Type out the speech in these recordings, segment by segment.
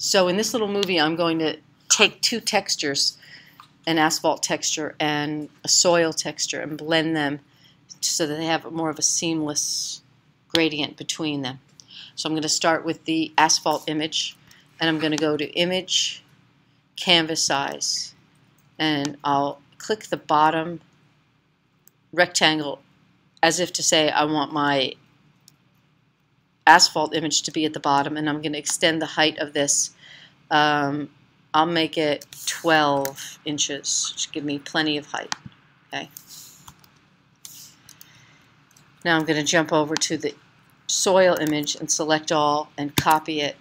So in this little movie, I'm going to take two textures, an asphalt texture and a soil texture, and blend them so that they have more of a seamless gradient between them. So I'm going to start with the asphalt image, and I'm going to go to Image, Canvas Size, and I'll click the bottom rectangle as if to say I want my asphalt image to be at the bottom, and I'm going to extend the height of this. I'll make it 12 inches, which give me plenty of height. Okay. Now I'm going to jump over to the soil image and select all and copy it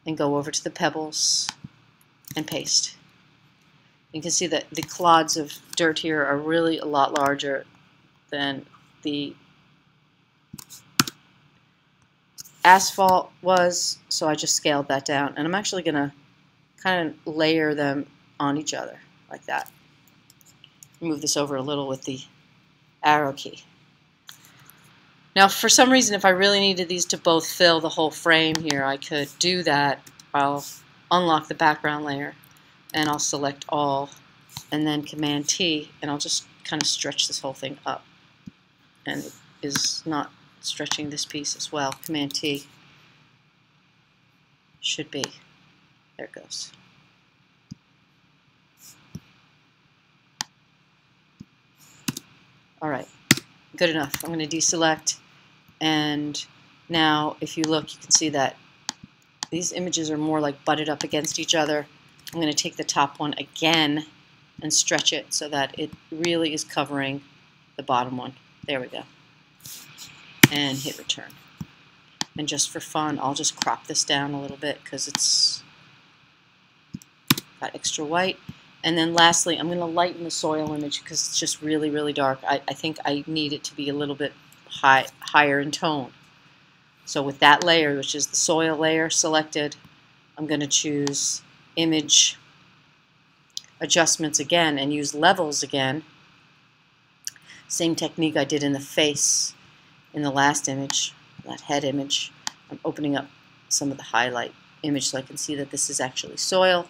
and go over to the pebbles and paste. You can see that the clods of dirt here are really a lot larger than the asphalt was, so I just scaled that down, and I'm actually going to kind of layer them on each other like that. Move this over a little with the arrow key. Now for some reason, if I really needed these to both fill the whole frame here, I could do that. I'll unlock the background layer and I'll select all and then Command T, and I'll just kind of stretch this whole thing up, and it is not stretching this piece as well. Command T should be. There it goes. Alright, good enough. I'm going to deselect, and now if you look, you can see that these images are more like butted up against each other. I'm going to take the top one again and stretch it so that it really is covering the bottom one. There we go. And hit return. And just for fun, I'll just crop this down a little bit because it's got extra white. And then lastly, I'm going to lighten the soil image because it's just really, really dark. I think I need it to be a little bit higher in tone. So with that layer, which is the soil layer selected, I'm going to choose Image, Adjustments again, and use Levels again. Same technique I did in the face in the last image, that head image. I'm opening up some of the highlight image so I can see that this is actually soil.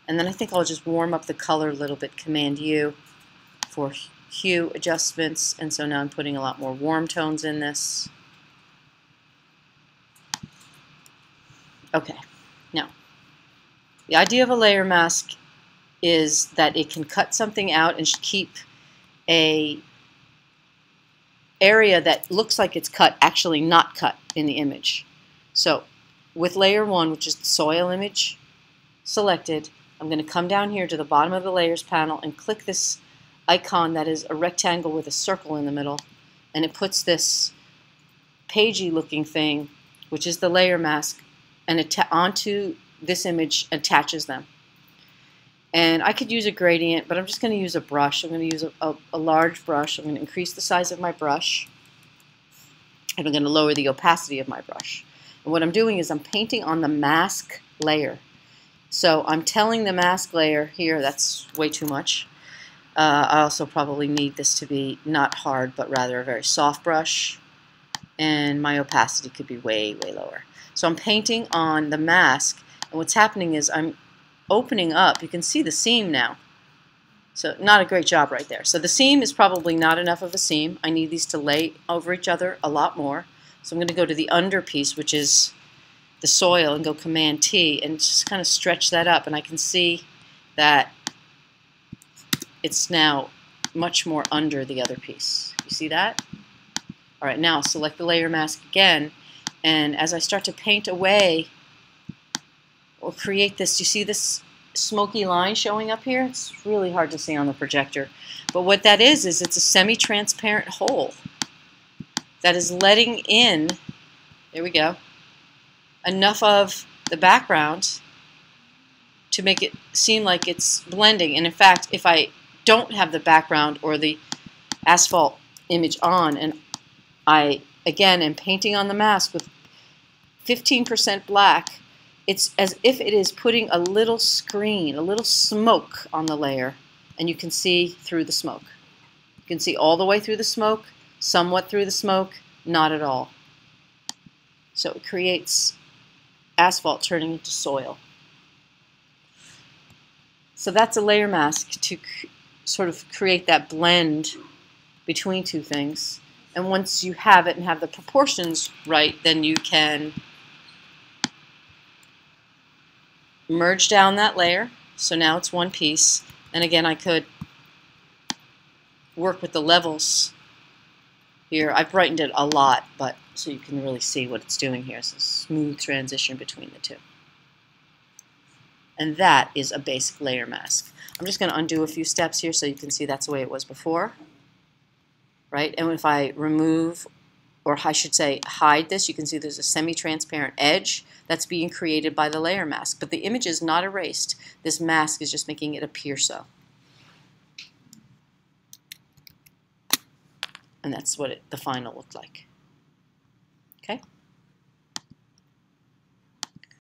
And then I think I'll just warm up the color a little bit, Command U for hue adjustments, and so now I'm putting a lot more warm tones in this. Okay, now the idea of a layer mask is that it can cut something out and keep a area that looks like it's cut actually not cut in the image. So with layer 1, which is the soil image selected, I'm going to come down here to the bottom of the layers panel and click this icon that is a rectangle with a circle in the middle, and it puts this pagey looking thing, which is the layer mask, and onto this image, attaches them. And I could use a gradient, but I'm just going to use a brush. I'm going to use a large brush. I'm going to increase the size of my brush, and I'm going to lower the opacity of my brush. And what I'm doing is I'm painting on the mask layer. So I'm telling the mask layer here, that's way too much. I also probably need this to be not hard, but rather a very soft brush. And my opacity could be way, way lower. So I'm painting on the mask, and what's happening is I'm opening up. You can see the seam now. So not a great job right there. So the seam is probably not enough of a seam. I need these to lay over each other a lot more. So I'm going to go to the under piece, which is the soil, and go Command T and just kind of stretch that up, and I can see that it's now much more under the other piece. You see that? Alright, now select the layer mask again, and as I start to paint away, we'll create this. You see this smoky line showing up here? It's really hard to see on the projector. But what that is it's a semi-transparent hole that is letting in, there we go, enough of the background to make it seem like it's blending. And in fact, if I don't have the background or the asphalt image on, and I again am painting on the mask with 15% black, it's as if it is putting a little screen, a little smoke on the layer, and you can see through the smoke. You can see all the way through the smoke, somewhat through the smoke, not at all. So it creates asphalt turning into soil. So that's a layer mask to sort of create that blend between two things. And once you have it and have the proportions right, then you can merge down that layer. So now it's one piece. And again, I could work with the levels here. I've brightened it a lot, but so you can really see what it's doing here. It's a smooth transition between the two. And that is a basic layer mask. I'm just going to undo a few steps here so you can see that's the way it was before. Right? And if I remove, or I should say hide this, you can see there's a semi-transparent edge that's being created by the layer mask. But the image is not erased. This mask is just making it appear so. And that's what the final looked like.